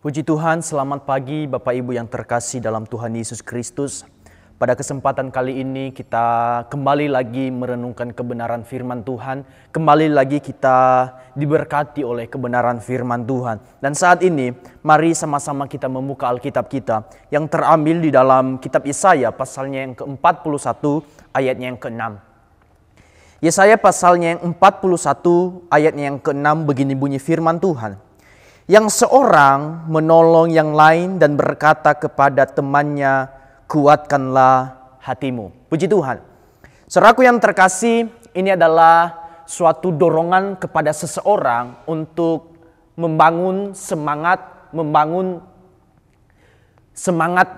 Puji Tuhan, selamat pagi Bapak Ibu yang terkasih dalam Tuhan Yesus Kristus. Pada kesempatan kali ini kita kembali lagi merenungkan kebenaran firman Tuhan. Kembali lagi kita diberkati oleh kebenaran firman Tuhan. Dan saat ini mari sama-sama kita membuka Alkitab kita yang terambil di dalam kitab Yesaya pasalnya yang ke-41 ayatnya yang ke-6. Yesaya pasalnya yang 41 ayatnya yang ke-6 begini bunyi firman Tuhan. Yang seorang menolong yang lain dan berkata kepada temannya, kuatkanlah hatimu. Puji Tuhan. Saudaraku yang terkasih, ini adalah suatu dorongan kepada seseorang untuk membangun semangat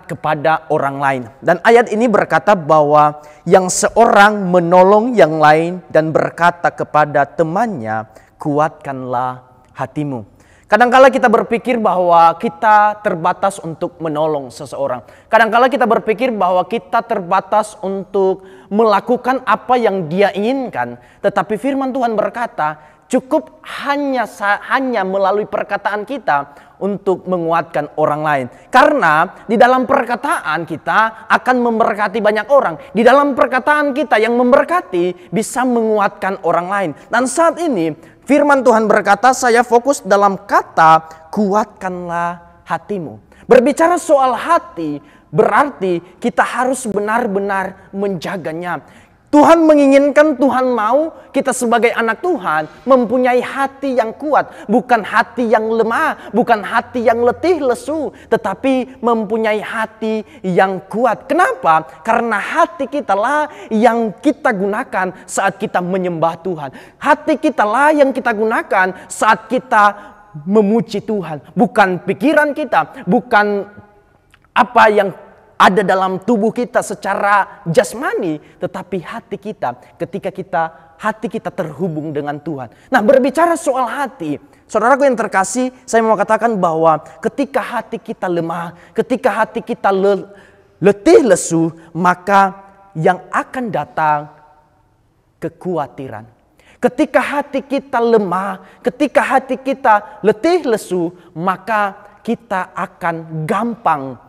kepada orang lain. Dan ayat ini berkata bahwa yang seorang menolong yang lain dan berkata kepada temannya, kuatkanlah hatimu. Kadangkala kita berpikir bahwa kita terbatas untuk menolong seseorang. Kadangkala kita berpikir bahwa kita terbatas untuk melakukan apa yang dia inginkan. Tetapi firman Tuhan berkata, cukup hanya melalui perkataan kita untuk menguatkan orang lain. Karena di dalam perkataan kita akan memberkati banyak orang. Di dalam perkataan kita yang memberkati bisa menguatkan orang lain. Dan saat ini firman Tuhan berkata, saya fokus dalam kata kuatkanlah hatimu. Berbicara soal hati berarti kita harus benar-benar menjaganya. Tuhan menginginkan, Tuhan mau kita sebagai anak Tuhan mempunyai hati yang kuat. Bukan hati yang lemah, bukan hati yang letih lesu. Tetapi mempunyai hati yang kuat. Kenapa? Karena hati kita lah yang kita gunakan saat kita menyembah Tuhan. Hati kita lah yang kita gunakan saat kita memuji Tuhan. Bukan pikiran kita, bukan apa yang ada dalam tubuh kita secara jasmani, tetapi hati kita ketika hati kita terhubung dengan Tuhan. Nah, berbicara soal hati, saudaraku yang terkasih, saya mau katakan bahwa ketika hati kita lemah, ketika hati kita letih lesu, maka yang akan datang kekhawatiran. Ketika hati kita lemah, ketika hati kita letih lesu, maka kita akan gampang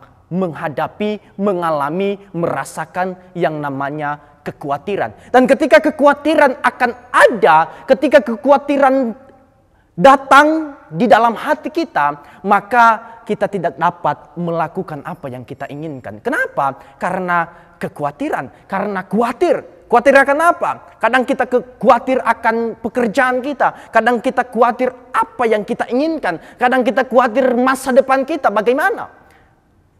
mengalami, merasakan yang namanya kekhawatiran. Dan ketika kekhawatiran akan ada, ketika kekhawatiran datang di dalam hati kita, maka kita tidak dapat melakukan apa yang kita inginkan. Kenapa? Karena kekhawatiran, karena khawatir. Khawatir akan apa? Kadang kita khawatir akan pekerjaan kita. Kadang kita khawatir apa yang kita inginkan. Kadang kita khawatir masa depan kita bagaimana.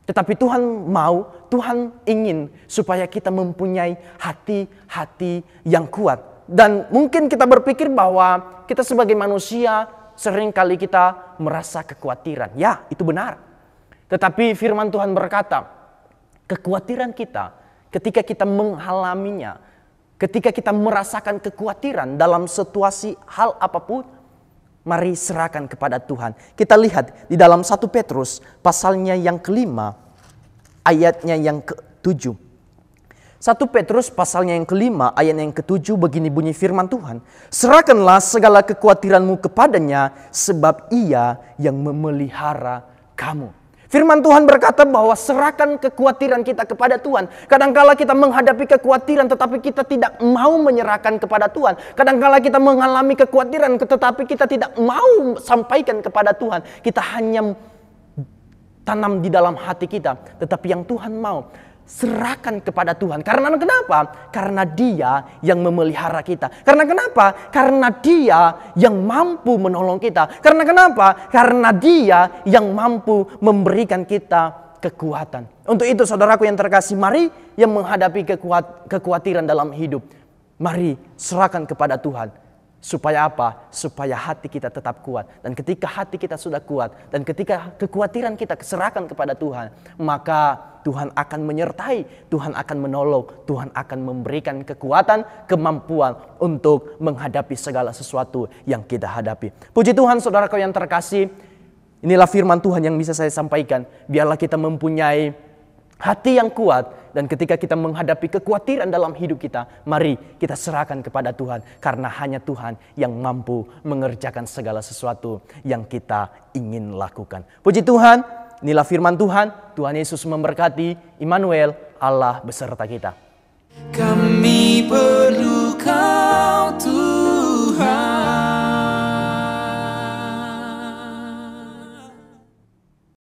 Tetapi Tuhan mau, Tuhan ingin supaya kita mempunyai hati-hati yang kuat. Dan mungkin kita berpikir bahwa kita sebagai manusia seringkali kita merasa kekhawatiran. Ya, itu benar. Tetapi firman Tuhan berkata, kekhawatiran kita ketika kita mengalaminya, ketika kita merasakan kekhawatiran dalam situasi hal apapun, mari serahkan kepada Tuhan. Kita lihat di dalam 1 Petrus pasalnya yang ke-5 ayatnya yang ke-7. 1 Petrus pasalnya yang ke-5 ayatnya yang ke-7 begini bunyi firman Tuhan. Serahkanlah segala kekhawatiranmu kepadanya sebab ia yang memelihara kamu. Firman Tuhan berkata bahwa serahkan kekhawatiran kita kepada Tuhan. Kadangkala kita menghadapi kekhawatiran tetapi kita tidak mau menyerahkan kepada Tuhan. Kadangkala kita mengalami kekhawatiran tetapi kita tidak mau sampaikan kepada Tuhan. Kita hanya tanam di dalam hati kita. Tetapi yang Tuhan mau, serahkan kepada Tuhan. Karena kenapa? Karena Dia yang memelihara kita. Karena kenapa? Karena Dia yang mampu menolong kita. Karena kenapa? Karena Dia yang mampu memberikan kita kekuatan. Untuk itu saudaraku yang terkasih, mari yang menghadapi kekhawatiran dalam hidup, mari serahkan kepada Tuhan. Supaya apa? Supaya hati kita tetap kuat. Dan ketika hati kita sudah kuat, dan ketika kekhawatiran kita serahkan kepada Tuhan, maka Tuhan akan menyertai, Tuhan akan menolong, Tuhan akan memberikan kekuatan, kemampuan untuk menghadapi segala sesuatu yang kita hadapi. Puji Tuhan saudaraku yang terkasih, inilah firman Tuhan yang bisa saya sampaikan. Biarlah kita mempunyai hati yang kuat. Dan ketika kita menghadapi kekhawatiran dalam hidup kita, mari kita serahkan kepada Tuhan. Karena hanya Tuhan yang mampu mengerjakan segala sesuatu yang kita ingin lakukan. Puji Tuhan, inilah firman Tuhan. Tuhan Yesus memberkati. Immanuel, Allah beserta kita. Kami perlukan